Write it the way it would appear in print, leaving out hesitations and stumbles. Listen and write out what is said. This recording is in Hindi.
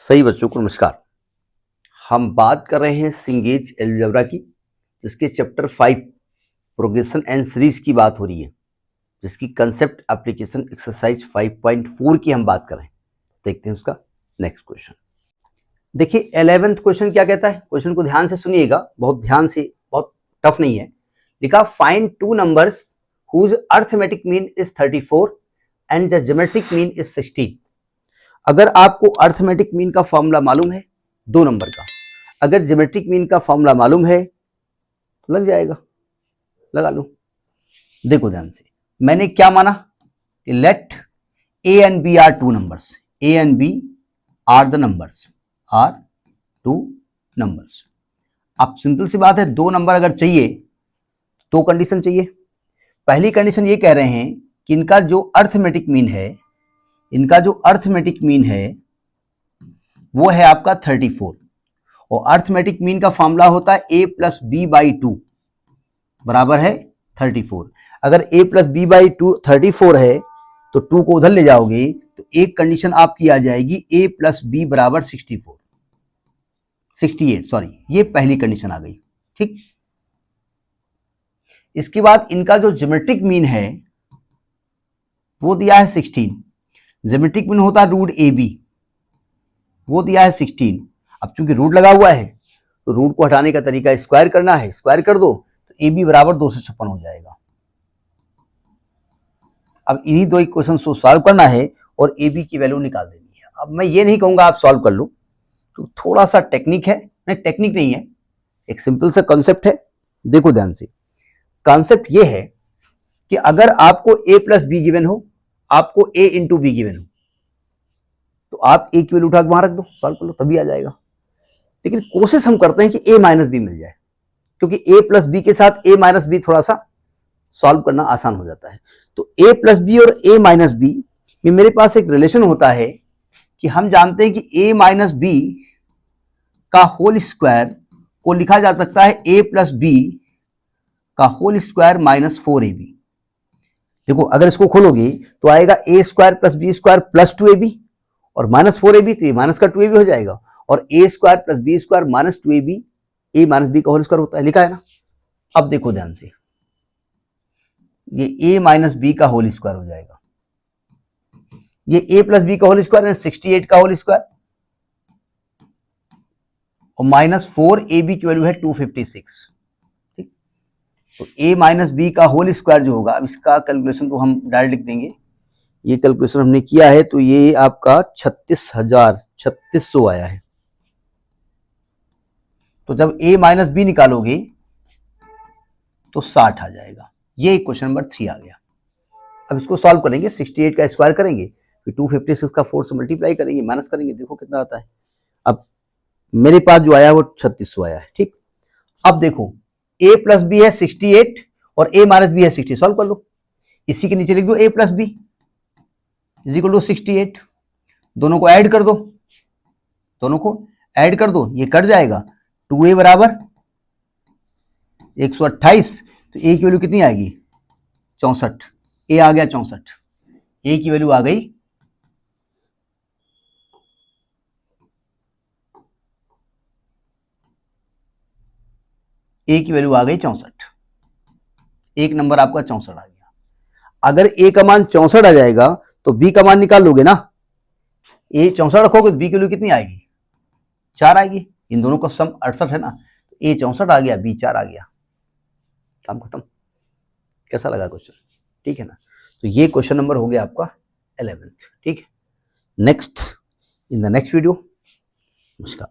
सही बच्चों को नमस्कार। हम बात कर रहे हैं सिंगेज अलजेब्रा की, जिसके चैप्टर 5 प्रोग्रेशन एंड सीरीज की बात हो रही है, जिसकी कंसेप्ट एप्लीकेशन एक्सरसाइज 5.4 की हम बात कर रहे हैं। देखते हैं उसका नेक्स्ट क्वेश्चन। देखिए 11th क्वेश्चन क्या कहता है, क्वेश्चन को ध्यान से सुनिएगा, बहुत ध्यान से, बहुत टफ नहीं है। लिखा find two numbers whose arithmetic mean is 34 and the geometric mean is 16। अगर आपको अर्थमेटिक मीन का फॉर्मूला मालूम है 2 नंबर का, अगर ज्योमेट्रिक मीन का फॉर्मूला मालूम है तो लग जाएगा, लगा लो। देखो ध्यान से, मैंने क्या माना कि let A and B are two numbers, A and B are the numbers, are two numbers. अब सिंपल सी बात है, 2 नंबर अगर चाहिए तो कंडीशन चाहिए। पहली कंडीशन ये कह रहे हैं कि इनका जो अर्थमेटिक मीन है, इनका जो अर्थमेटिक मीन है वो है आपका 34, और अर्थमेटिक मीन का फॉर्मूला होता है a प्लस बी बाई 2 बराबर है 34। अगर a प्लस बी बाई 2 34 है तो 2 को उधर ले जाओगे तो एक कंडीशन आपकी आ जाएगी a प्लस बी बराबर 68, सॉरी, ये पहली कंडीशन आ गई। ठीक, इसके बाद इनका जो ज्योमेट्रिक मीन है वो दिया है 16। ज्योमेट्रिक मीन होता है रूट ए बी, वो दिया है 16। अब चूंकि रूट लगा हुआ है तो रूट को हटाने का तरीका स्क्वायर करना है, स्क्वायर कर दो तो ए बी बराबर 256 हो जाएगा। अब इन्हीं 2 इक्वेशन को सॉल्व करना है और ए बी की वैल्यू निकाल देनी है। अब मैं ये नहीं कहूंगा आप सॉल्व कर लो, तो थोड़ा सा टेक्निक है, नहीं टेक्निक नहीं है, एक सिंपल सा कॉन्सेप्ट है। देखो ध्यान से, कॉन्सेप्ट ये है कि अगर आपको ए प्लस बी गिवन हो, आपको ए इंटू बी गिवन हो, तो आप ए की वैल्यू उठा के वहां रख दो, सॉल्व कर लो, तभी आ जाएगा। लेकिन कोशिश हम करते हैं कि ए माइनस बी मिल जाए, क्योंकि ए प्लस बी के साथ ए माइनस बी थोड़ा सा सॉल्व करना आसान हो जाता है। तो ए प्लस बी और ए माइनस बी में मेरे पास एक रिलेशन होता है कि हम जानते हैं कि ए माइनस बी का होल स्क्वायर को लिखा जा सकता है ए प्लस बी का होल स्क्वायर माइनस 4ab। देखो अगर इसको खोलोगे तो आएगा A square plus B square plus 2ab और माइनस 4ab, तो ये माइनस का 2ab हो जाएगा, और A square plus B square minus 2ab, A minus B का होल स्क्वायर होता है, लिखा है ना। अब देखो ध्यान से, ये ए माइनस बी का होल स्क्वायर हो जाएगा, ये ए प्लस बी का होल स्क्वायर है 68 का होल स्क्वायर, और माइनस 4ab की वैल्यू है 256। ठीक, तो ए माइनस बी का होल स्क्वायर जो होगा, अब इसका कैलकुलेशन तो हम डायरेक्ट लिख देंगे, ये कैलकुलेशन हमने किया है तो ये आपका 36,600 आया है। तो जब a माइनस बी निकालोगे तो 60 आ जाएगा। ये क्वेश्चन नंबर 3 आ गया। अब इसको सॉल्व करेंगे, 68 का स्क्वायर करेंगे, फिर 256 का 4 से मल्टीप्लाई करेंगे, माइनस करेंगे, देखो कितना आता है। अब मेरे पास जो आया वो 3600 आया है। ठीक, अब देखो a प्लस बी है 68 और a माइनस बी है 60, सॉल्व कर लो। इसी के नीचे लिख दो a प्लस बी इज इक्वल टू 68, दोनों को ऐड कर दो, दोनों को ऐड कर दो, ये कट जाएगा, 2a बराबर 128, तो a की वैल्यू कितनी आएगी 64, a आ गया 64, a की वैल्यू आ गई 64, एक नंबर आपका 64 आ गया। अगर a का मान 64 आ जाएगा तो b का मान निकाल लोगे ना, a 64 रखोगे तो b की वैल्यू कितनी आएगी 4 आएगी, इन दोनों का सम 68 है ना, तो a 64 आ गया, b 4 आ गया, काम खत्म। कैसा लगा क्वेश्चन, ठीक है ना। तो ये क्वेश्चन नंबर हो गया आपका 11th। ठीक है, next in the next video, नमस्कार।